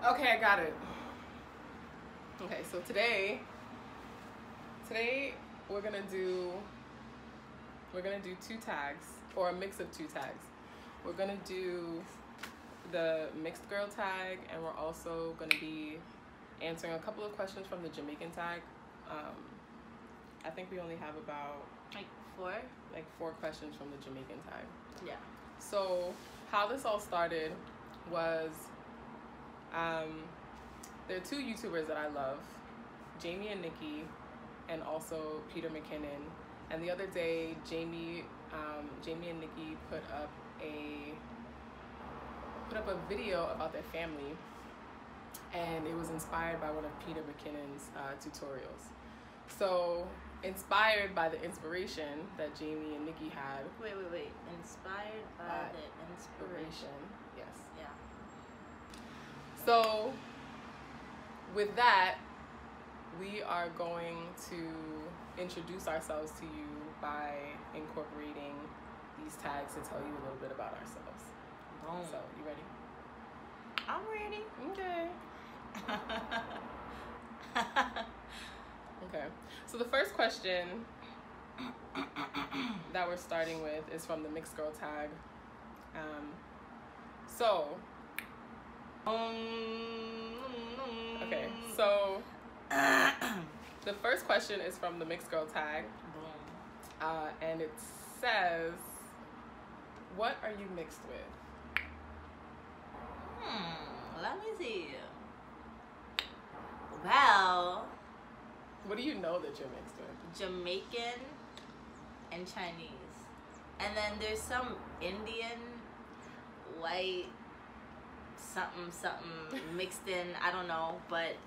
Okay, I got it. Okay, so today we're gonna do two tags, or a mix of two tags. We're gonna do the mixed girl tag, and we're also gonna be answering a couple of questions from the Jamaican tag. I think we only have about four questions from the Jamaican tag. Yeah. So how this all started was, there are two YouTubers that I love, Jamie and Nikki, and also Peter McKinnon. And the other day, Jamie and Nikki put up a video about their family, and it was inspired by one of Peter McKinnon's tutorials. So, inspired by the inspiration that Jamie and Nikki had. Wait. Inspired by the inspiration. Yes. Yeah. So, with that, we are going to introduce ourselves to you by incorporating these tags to tell you a little bit about ourselves. Boom. So, you ready? I'm ready. Okay. Okay. So the first question that we're starting with is from the mixed girl tag. Okay. So the first question is from the mixed girl tag. And it says, what are you mixed with? Let me see. Well, what do you know that you're mixed with? Jamaican and Chinese. And then there's some Indian, white, something mixed in. I don't know. But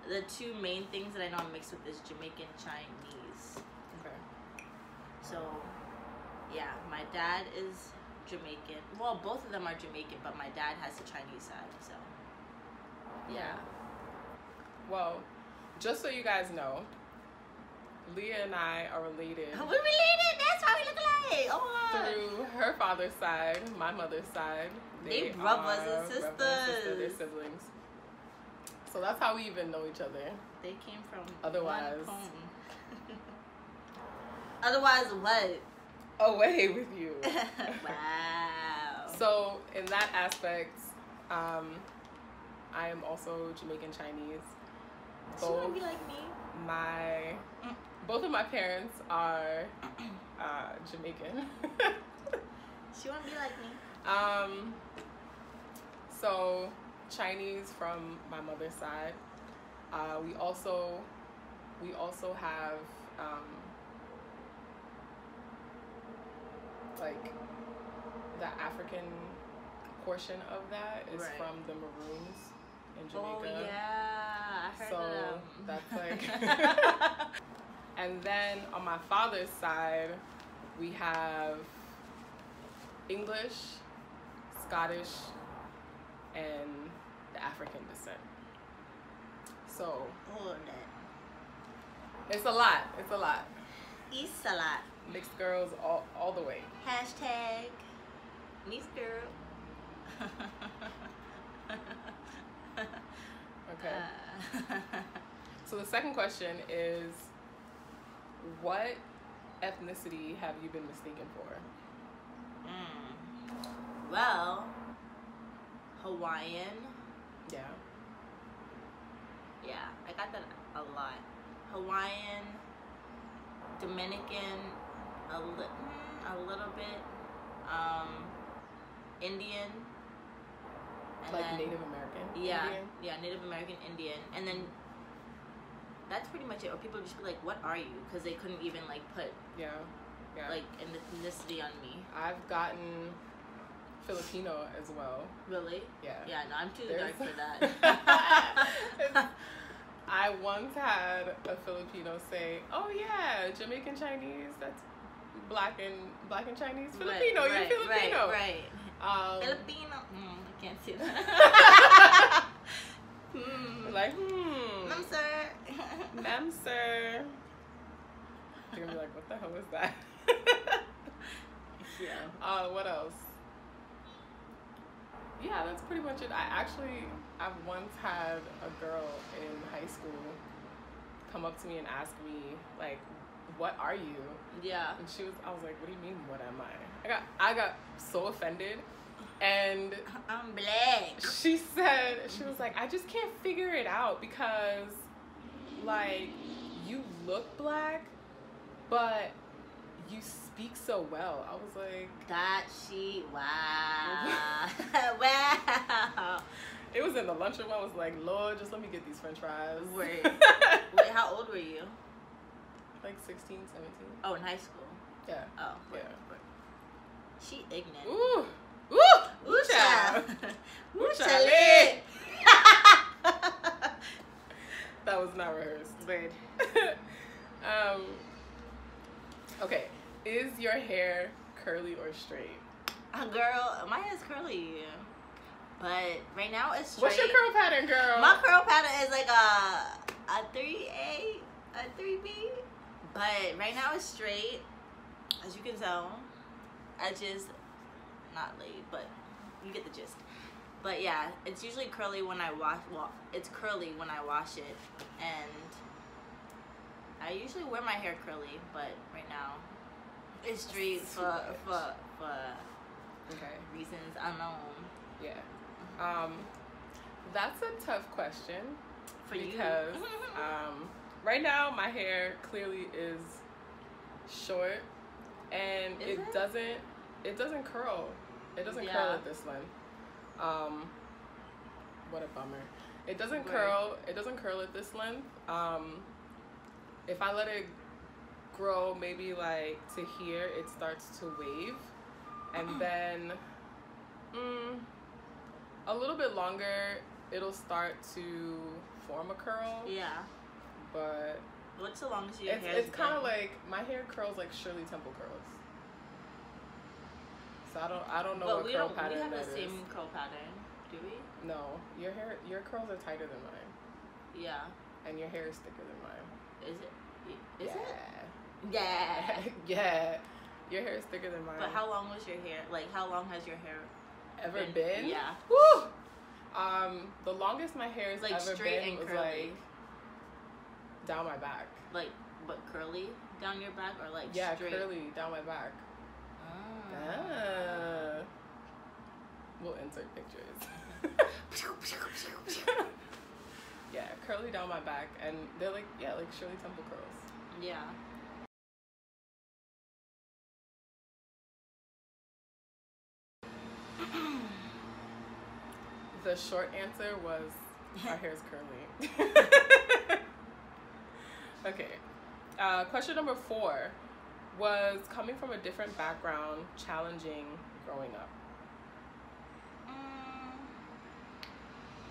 the two main things that I know I'm mixed with is Jamaican, Chinese. Okay. So, yeah, my dad is Jamaican. Well, both of them are Jamaican, but my dad has the Chinese side, so. Yeah. Well, just so you guys know, Leah and I are related. We're related. That's why we look alike. Oh my God. Through her father's side, my mother's side. They brothers and sisters. They're siblings. So that's how we even know each other. They came from Otherwise. one home. Otherwise what? Away with you. Wow. So in that aspect, I am also Jamaican Chinese. She wanna be like me? Both of my parents are Jamaican. She wanna be like me? So Chinese from my mother's side. We also have like the African portion of that is from the Maroons in Jamaica. Oh yeah, I heard so of them. that's like and then on my father's side we have English, Scottish, and the African descent. So it's a lot. It's a lot. It's a lot. Mixed girls all the way. Hashtag mixed girl. Okay. So the second question is, what ethnicity have you been mistaken for? Well, Hawaiian. Yeah. Yeah, I got that a lot. Hawaiian, Dominican, a little bit, Indian. And like then, Native American? Yeah, Indian? yeah, Native American, Indian. And then that's pretty much it. Or people just be like, what are you? Because they couldn't even like put like an ethnicity on me. I've gotten Filipino as well. Really? Yeah. Yeah, no, I'm too dark for that. I once had a Filipino say, "Oh yeah, Jamaican Chinese. That's black and Chinese. Filipino, you're Filipino." Right. Filipino. I can't say that. Like, Ma'am, sir. Ma'am, sir. You're gonna be like, what the hell is that? Yeah. What else? Yeah, that's pretty much it. I actually I've once had a girl in high school come up to me and ask me, like, what are you? Yeah. And I was like, what do you mean, what am I? I got so offended. And I'm black. she was like, I just can't figure it out because, like, you look black, but you speak so well. I was like... Wow. Wow. It was in the lunchroom. I was like, Lord, just let me get these french fries. Wait, how old were you? Like 16, 17. Oh, in high school? Yeah. Oh. Yeah. She ignorant. Ooh. Ooh. Ooh, child. Ooh, child. That was not rehearsed. Weird. Okay. Is your hair curly or straight? Girl, my hair's curly. But right now it's straight. What's your curl pattern, girl? My curl pattern is like a 3A, a 3B. But right now it's straight. As you can tell. I just not laid, but you get the gist. But yeah, it's usually curly when I wash. Well, it's curly when I wash it, and I usually wear my hair curly. But right now, it's straight for okay, reasons unknown. Yeah. That's a tough question For because right now my hair clearly is short, and it doesn't curl. It doesn't curl at this length. What a bummer. It doesn't curl. It doesn't curl at this length. If I let it grow maybe like to here, it starts to wave, and then a little bit longer, it'll start to form a curl. Yeah. But what's the longest your hair? It's kind of like my hair curls like Shirley Temple curls. So I don't know what curl pattern that is. We have the same curl pattern, do we? No, your curls are tighter than mine. Yeah. And your hair is thicker than mine. Is it? Is it? Yeah. Yeah. Your hair is thicker than mine. But how long was your hair? Like, how long has your hair ever been? Yeah. Woo! The longest my hair has like ever straight been and was curly. like down my back. Like, but curly down your back or like straight? Curly down my back. Ah. We'll insert pictures. Yeah, curly down my back, and they're like Shirley Temple curls. Yeah. The short answer was our hair's curly. Okay. Question number 4 was coming from a different background, challenging growing up.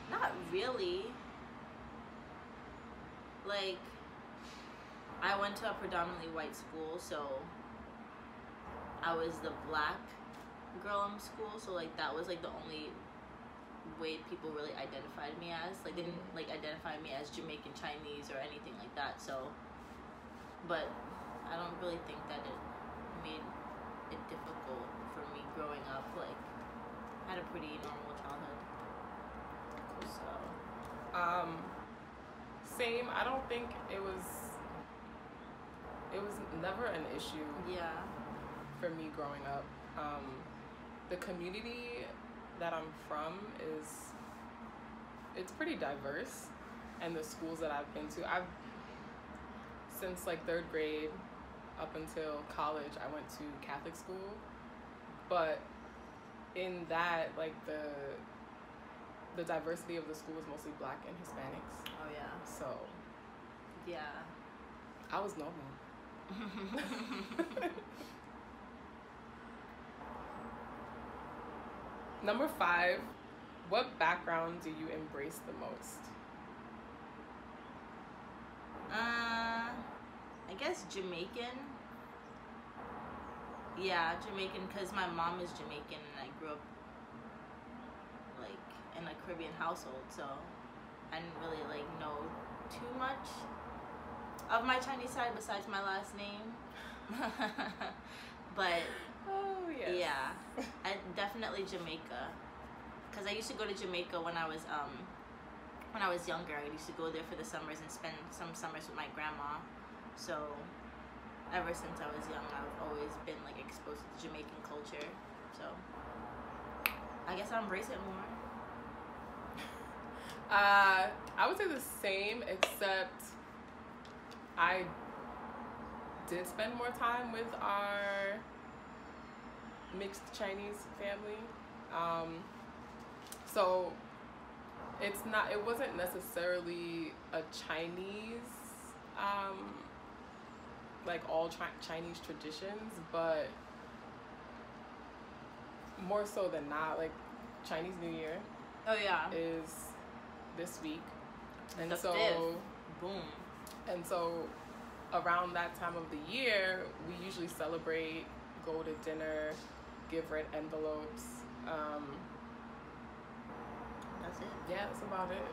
Not really. Like, I went to a predominantly white school, so I was the black girl in school, so like that was like the only way people really identified me as. Like, they didn't like identify me as Jamaican, Chinese, or anything like that. So, but I don't really think that it made it difficult for me growing up. Like, I had a pretty normal childhood. So, same. I don't think it was never an issue. Yeah. For me growing up, the community that I'm from it's pretty diverse, and the schools that I've been to, since like 3rd grade up until college, I went to Catholic school, but in that, like, the diversity of the school is mostly Black and Hispanics. Oh yeah. So yeah, I was normal. Number 5, what background do you embrace the most? I guess Jamaican. Yeah, Jamaican, because my mom is Jamaican and I grew up like in a Caribbean household, so I didn't really like know too much of my Chinese side besides my last name. But oh yes. Yeah, I definitely Jamaica, because I used to go to Jamaica when I was when I was younger, I used to go there for the summers and spend some summers with my grandma. So ever since I was young, I've always been like exposed to Jamaican culture. So I guess I embrace it more. I would say the same, except I did spend more time with our mixed Chinese family. So it wasn't necessarily a Chinese, like all Chinese traditions, but more so than not, like Chinese New Year. Oh yeah. Is this week, and the so 5th. Boom. And so around that time of the year, we usually celebrate, go to dinner, give red envelopes. That's it. Yeah, that's about it.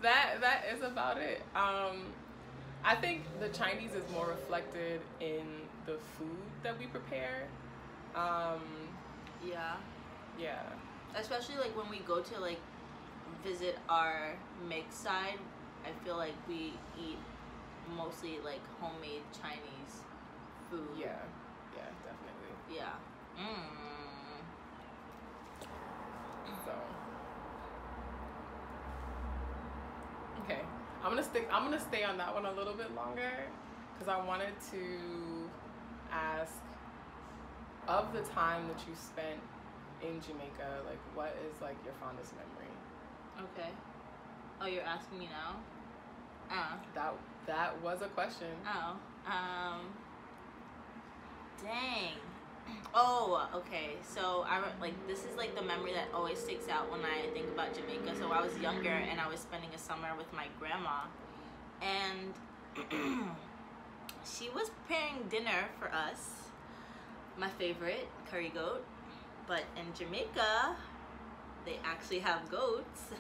that is about it. I think the Chinese is more reflected in the food that we prepare. Yeah. Yeah. Especially like when we go to like visit our mixed side, I feel like we eat mostly like homemade Chinese food. Yeah. Yeah, definitely. Yeah. So. Okay. I'm gonna stay on that one a little bit longer because I wanted to ask, of the time that you spent in Jamaica, like what is like your fondest memory? Okay. Oh, you're asking me now? That was a question. Oh. Dang. Oh, okay. So this is like the memory that always sticks out when I think about Jamaica. So I was younger and I was spending a summer with my grandma, and she was preparing dinner for us. My favorite, curry goat. But in Jamaica, they actually have goats.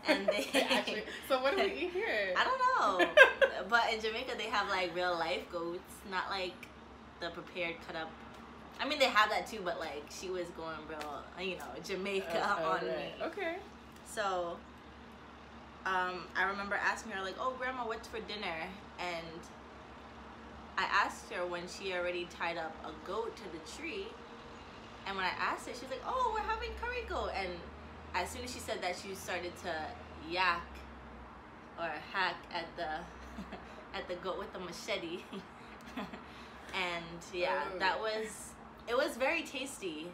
And they actually, so what do we eat here? I don't know. But in Jamaica, they have like real life goats, not like the prepared cut up. I mean, they have that too, but like she was going real, Jamaica on me. Okay. So, I remember asking her like, "Oh, Grandma, what's for dinner?" And I asked her when she already tied up a goat to the tree. And when I asked her, she was like, "Oh, we're having curry goat." And as soon as she said that, she started to yak or hack at the at the goat with the machete. And yeah, it was very tasty.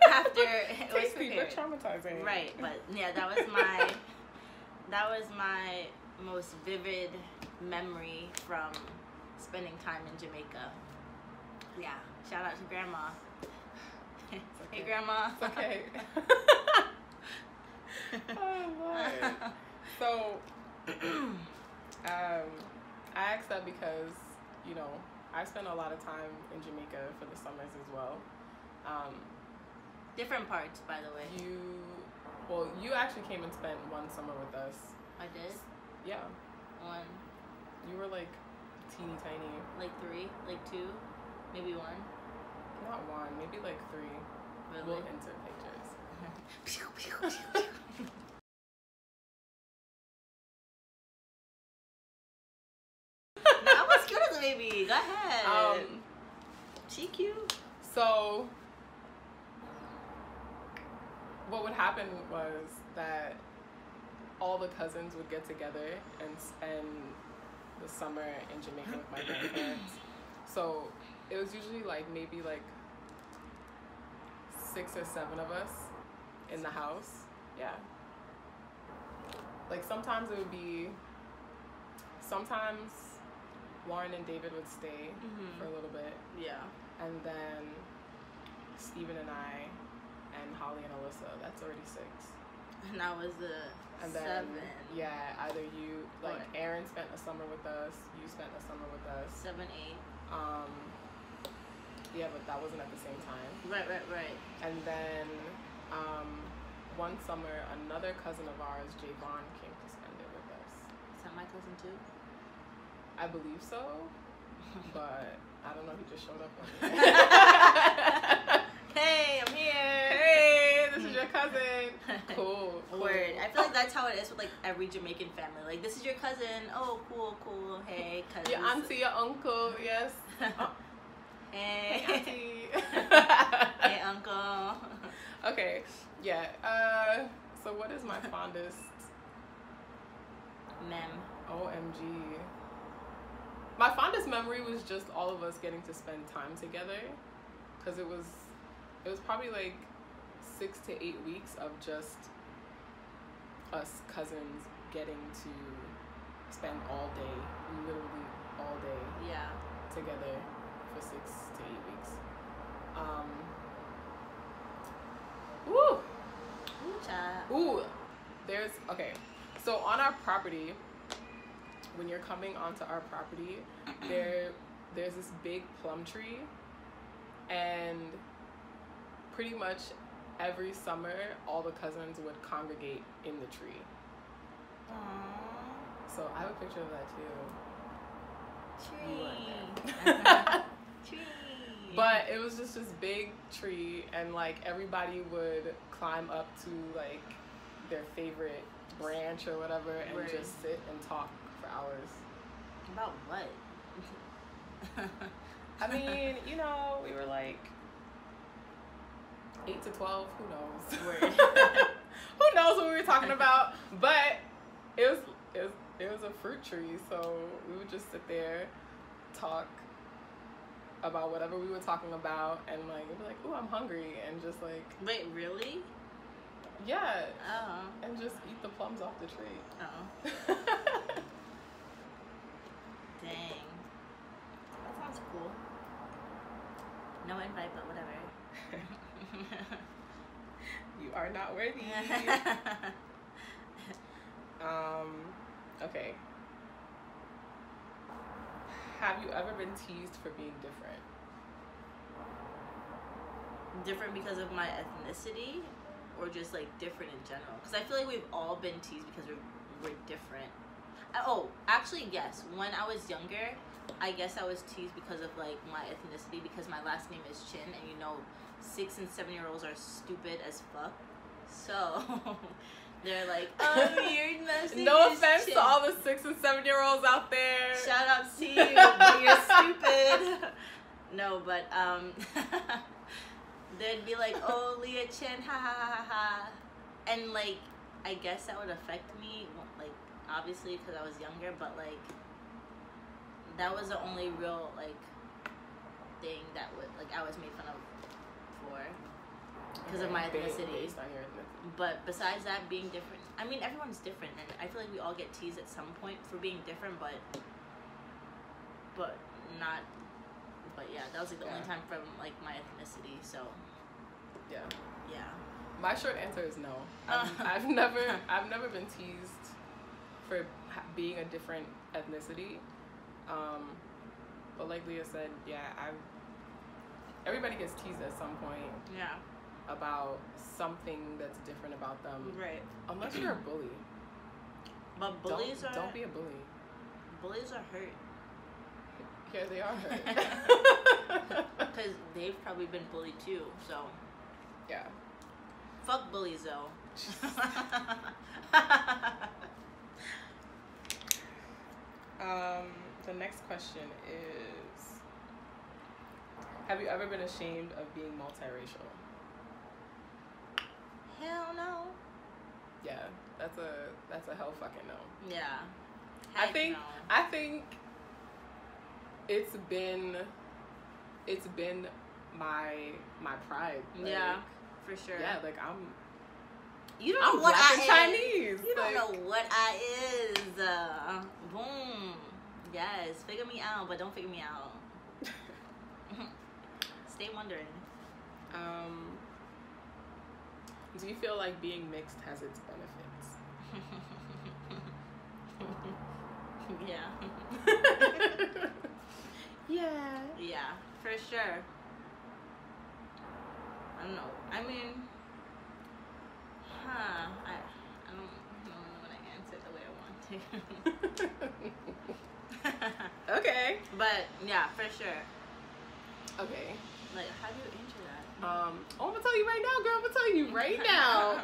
After it was tasty, but traumatizing. Right, but yeah, that was my most vivid memory from spending time in Jamaica. Yeah, shout out to Grandma. Okay. Hey, Grandma. It's okay. Oh, Lord. So, I asked that because, I spent a lot of time in Jamaica for the summers as well. Different parts, by the way. You actually came and spent one summer with us. I did? Yeah. One. You were like teeny tiny. Like 3, like 2, maybe 1. Not 1, maybe like 3. Really? We'll insert pictures. No, I was cute as a baby. Go ahead. She cute. So, what would happen was that all the cousins would get together and spend the summer in Jamaica with my grandparents. So, it was usually like maybe like 6 or 7 of us in the house. Yeah. Like sometimes Lauren and David would stay for a little bit. Yeah. And then Steven and I and Holly and Alyssa, that's already 6. And that was the and 7. Then, yeah, either you, like Aaron spent a summer with us, you spent a summer with us. 7, 8. Yeah, but that wasn't at the same time. Right. And then one summer, another cousin of ours, Javon, came to spend it with us. Is that my cousin too? I believe so, but I don't know. He just showed up. Hey, I'm here. Hey, this is your cousin. cousin. Cool. Word. I feel like that's how it is with like every Jamaican family. Like, this is your cousin. Oh, cool. Hey, cousin. Your auntie, your uncle. Yes. Hey. Hey, auntie. Hey, uncle. Okay. Yeah. So what is my fondest? Mem. OMG. My fondest memory was just all of us getting to spend time together, because it was probably like 6 to 8 weeks of just us cousins getting to spend all day, literally all day, Yeah. together for 6 to 8 weeks. Woo! Ooh, child. Ooh, okay. So on our property, when you're coming onto our property, there's this big plum tree, and pretty much every summer all the cousins would congregate in the tree. Aww. So I have a picture of that too. You weren't Tree. there. Tree. But it was just this big tree, and like everybody would climb up to like their favorite branch or whatever and Word. just sit and talk for hours. About what? I mean, you know, we were like 8 to 12, who knows? Word. Who knows what we were talking about? But it was a fruit tree, so we would just sit there, talk about whatever we were talking about, and like we'd be like, "Ooh, I'm hungry," and just like, Wait, really? yeah, Oh. and just eat the plums off the tree. Oh. Dang. That sounds cool. No invite, but whatever. You are not worthy. Okay. Have you ever been teased for being different? Different because of my ethnicity, or just like different in general? Because I feel like we've all been teased because we're different. Oh, actually, yes. When I was younger, I guess I was teased because of like my ethnicity, because my last name is Chin, and you know, 6 and 7-year-olds are stupid as fuck. So they're like, "Oh, your last name No is offense Chin." to all the 6 and 7-year-olds out there. Shout out to you, but you're stupid. No, but they'd be like, "Oh, Leah Chin, ha ha ha ha," and like, I guess that would affect me, like, obviously because I was younger, but like, that was the only real like thing that would like I was made fun of for, because of my ethnicity. Based on your ethnicity. But besides that, being different, I mean, everyone's different, and I feel like we all get teased at some point for being different, but not. But yeah, that was like the only time from like my ethnicity. So Yeah. yeah. My short answer is no. I've never been teased for being a different ethnicity. But like Leah said, yeah, everybody gets teased at some point. Yeah. About something that's different about them. Right. Unless you're a bully. But bullies don't be a bully. Bullies are hurt. Yeah, they are hurt. Because they've probably been bullied too. So Yeah. fuck bullies though. The next question is, have you ever been ashamed of being multiracial? Hell no. Yeah, that's a hell fucking no. Yeah. I Heck think no. it's been my pride. Like, Yeah, for sure. Yeah, like I'm You don't know what Black I and is. Chinese. You don't like, know what I is. Boom. Yes, figure me out, but don't figure me out. Stay wondering. Do you feel like being mixed has its benefits? Yeah. Yeah. Yeah, for sure. I don't know. I mean, I don't know when I answer the way I want to. Okay. But yeah, for sure. Okay. Like, how do you answer that? I'm gonna tell you right now, girl. I'm gonna tell you right now.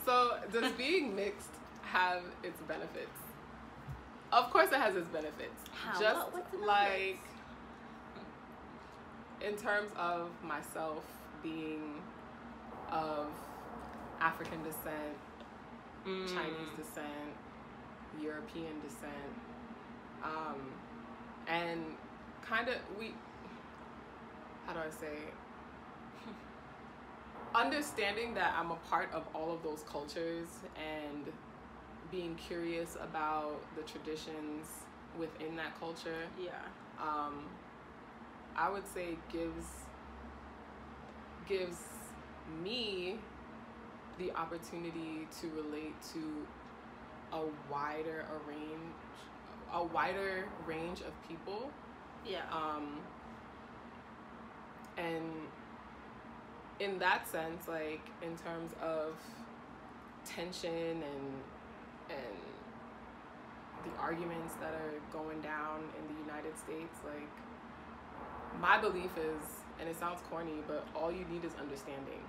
So, does being mixed have its benefits? Of course, it has its benefits. How? Just What's the like benefits? in terms of myself being of African descent, Chinese descent, European descent, and kind of how do I say, understanding that I'm a part of all of those cultures and being curious about the traditions within that culture, I would say gives me the opportunity to relate to a wider range of people. And in that sense, like in terms of tension and the arguments that are going down in the United States, like my belief is, and it sounds corny, but all you need is understanding.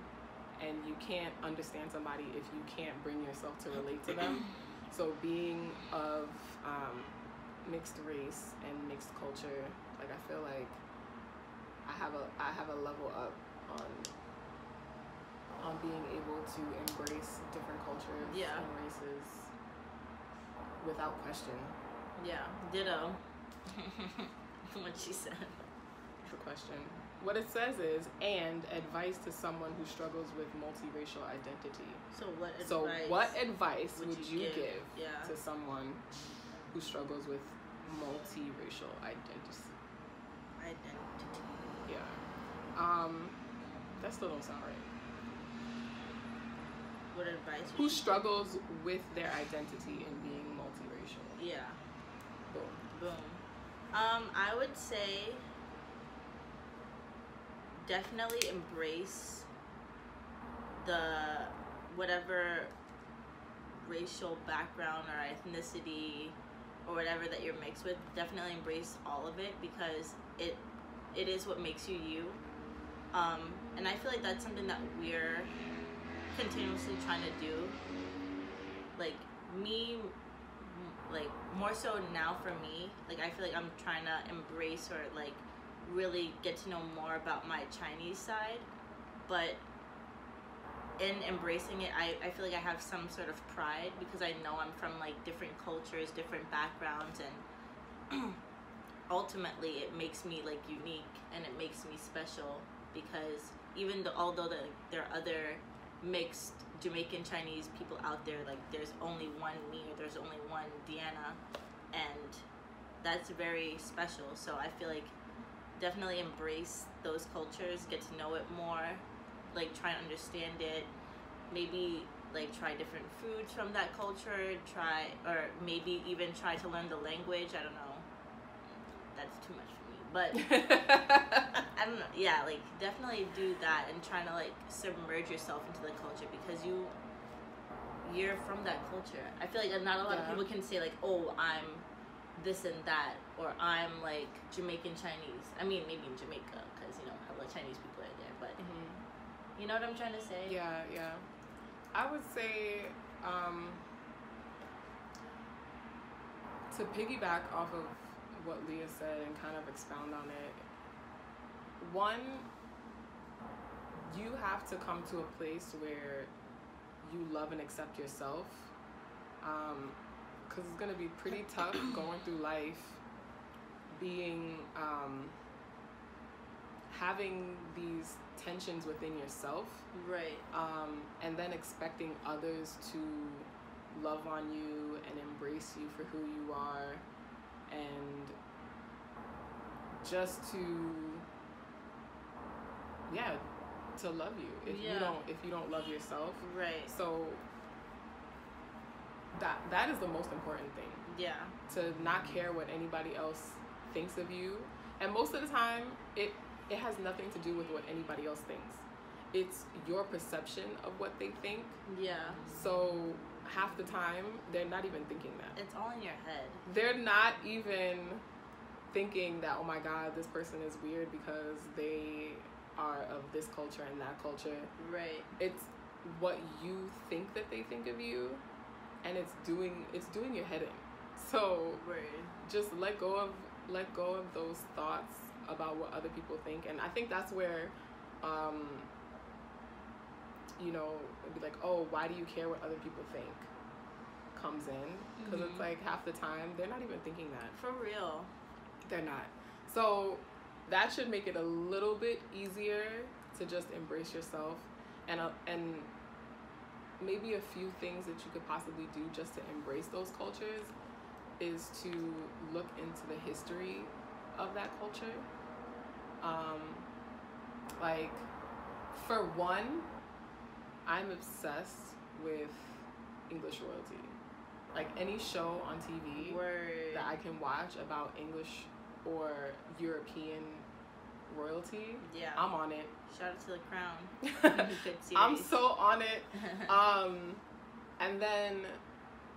And you can't understand somebody if you can't bring yourself to relate to them. So being of mixed race and mixed culture, like I feel like I have a level up on being able to embrace different cultures and races without question. Yeah, ditto. What she said. The question. What it says is, and advice to someone who struggles with multiracial identity. So what advice would you give Yeah. to someone who struggles with multiracial identity? Yeah. That still don't sound right. What advice? Who struggles with their identity in being multiracial? Yeah. Boom. I would say definitely embrace the whatever racial background or ethnicity or whatever that you're mixed with. Definitely embrace all of it, because it is what makes you you. And I feel like that's something that we're continuously trying to do. Like me, like more so now for me, like I feel like I'm trying to embrace or like really get to know more about my Chinese side, but in embracing it, I feel like I have some sort of pride, because I know I'm from like different cultures, different backgrounds, and ultimately it makes me like unique and it makes me special, because although there are other mixed Jamaican Chinese people out there, like there's only one me, or there's only one Deanna, and that's very special. So I feel like definitely embrace those cultures, get to know it more, like try and understand it, maybe like try different foods from that culture, or maybe even try to learn the language. I don't know, that's too much for me, but I don't know. Yeah, like definitely do that and trying to like submerge yourself into the culture, because you're from that culture. I feel like not a lot of people can say like, oh, I'm this and that, or I'm like Jamaican Chinese. I mean, maybe in Jamaica, because hella Chinese people are there, but you know what I'm trying to say? Yeah. I would say, to piggyback off of what Leah said and kind of expound on it, one, you have to come to a place where you love and accept yourself, because it's going to be pretty tough going through life being having these tensions within yourself, right? And then expecting others to love on you and embrace you for who you are, and just to love you if you don't love yourself, right? So that is the most important thing. Yeah. To not care what anybody else thinks of you, and most of the time it has nothing to do with what anybody else thinks. It's your perception of what they think. Yeah. So half the time they're not even thinking that. It's all in your head. They're not even thinking that, oh my God, this person is weird because they are of this culture and that culture. Right. It's what you think that they think of you, and it's doing your head in. So just let go of those thoughts about what other people think. And I think that's where you know, it'd be like, oh, why do you care what other people think, comes in, because it's like half the time they're not even thinking that. For real. They're not. So that should make it a little bit easier to just embrace yourself, and maybe a few things that you could possibly do just to embrace those cultures is to look into the history of that culture. Like, for one, I'm obsessed with English royalty. Like, any show on TV that I can watch about English or European royalty, I'm on it. Shout out to The Crown. Good series. I'm so on it. And then,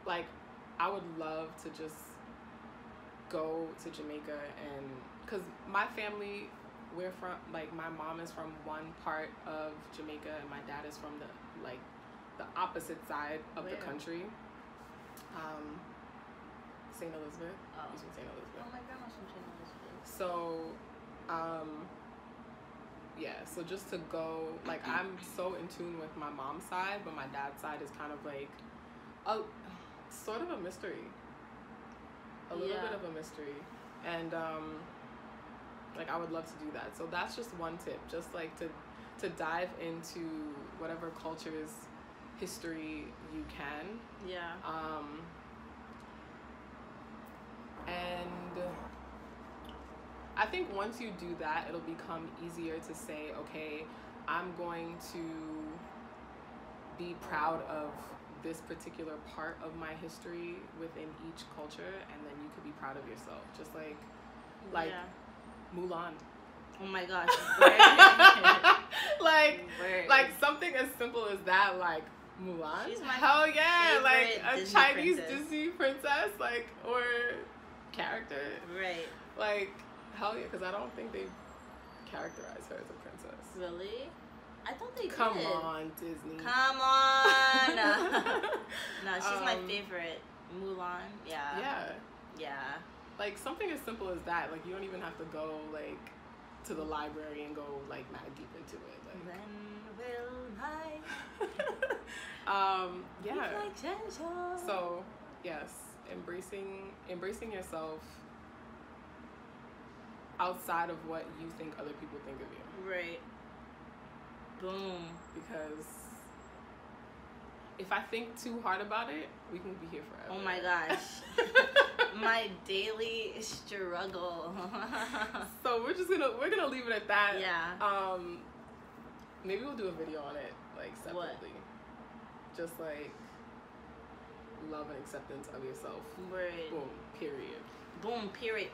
like, I would love to just go to Jamaica, and because my family, we're from, like, my mom is from one part of Jamaica and my dad is from the opposite side of the country. St. Elizabeth. He's from St. Elizabeth. Oh, my grandma's from St. Elizabeth. So, so just to go, like, I'm so in tune with my mom's side, but my dad's side is kind of like a sort of a mystery. A little bit of a mystery. And, like, I would love to do that. So that's just one tip, just like to dive into whatever culture's history you can. Yeah. And I think once you do that, it'll become easier to say, okay, I'm going to be proud of this particular part of my history within each culture, and then you could be proud of yourself. Just like Mulan. Oh my gosh. like something as simple as that, like Mulan. She's my hell yeah, like a Disney Chinese princess. Disney princess, like, or character. Right. Like, hell yeah, because I don't think they characterize her as a princess. Really? I thought they did. Come on, Disney. Come on. No, she's my favorite. Mulan. Yeah. Yeah. Yeah. Like, something as simple as that. Like, you don't even have to go, like, to the library and go, like, mad deep into it. Like, when will I yeah. So, yes, embracing yourself outside of what you think other people think of you. Right. Boom. Because if I think too hard about it, we can be here forever. Oh my gosh. My daily struggle. So we're gonna leave it at that. Yeah. Maybe we'll do a video on it, like, separately. What? Just like love and acceptance of yourself. Right. Boom. Period. Boom. Period.